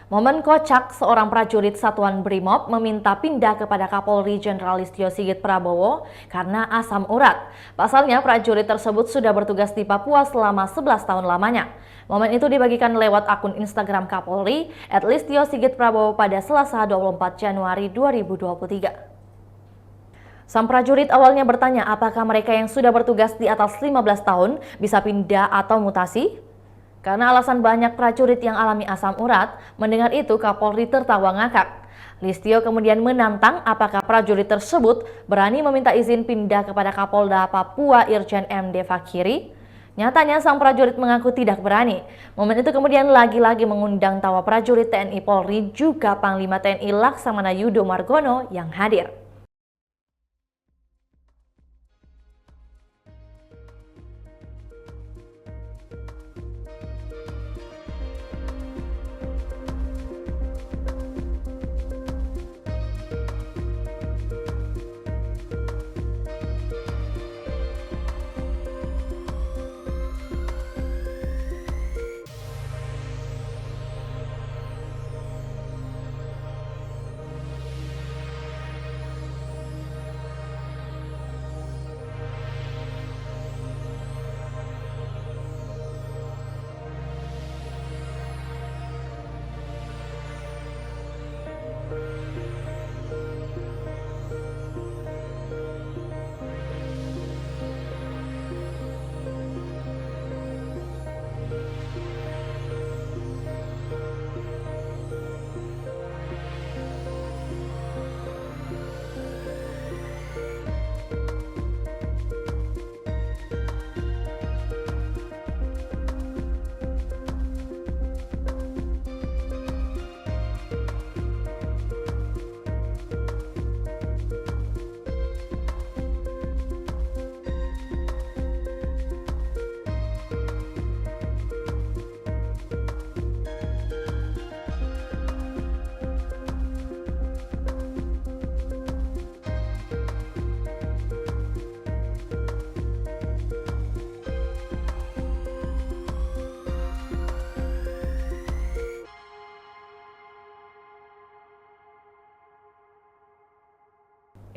Momen kocak seorang prajurit Satuan Brimob meminta pindah kepada Kapolri Jenderal Listio Sigit Prabowo karena asam urat. Pasalnya prajurit tersebut sudah bertugas di Papua selama 11 tahun lamanya. Momen itu dibagikan lewat akun Instagram Kapolri @Listio Sigit Prabowo pada Selasa 24 Januari 2023. Sang prajurit awalnya bertanya apakah mereka yang sudah bertugas di atas 15 tahun bisa pindah atau mutasi? Karena alasan banyak prajurit yang alami asam urat, mendengar itu Kapolri tertawa ngakak. Listio kemudian menantang apakah prajurit tersebut berani meminta izin pindah kepada Kapolda Papua Irjen MD Fakiri. Nyatanya sang prajurit mengaku tidak berani. Momen itu kemudian lagi-lagi mengundang tawa prajurit TNI Polri juga Panglima TNI Laksamana Yudo Margono yang hadir.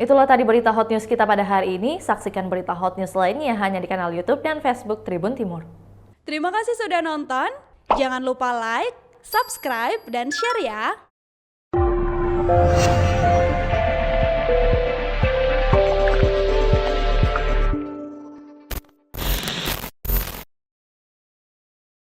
Itulah tadi berita hot news kita pada hari ini. Saksikan berita hot news lainnya hanya di kanal YouTube dan Facebook Tribun Timur. Terima kasih sudah nonton. Jangan lupa like, subscribe, dan share ya.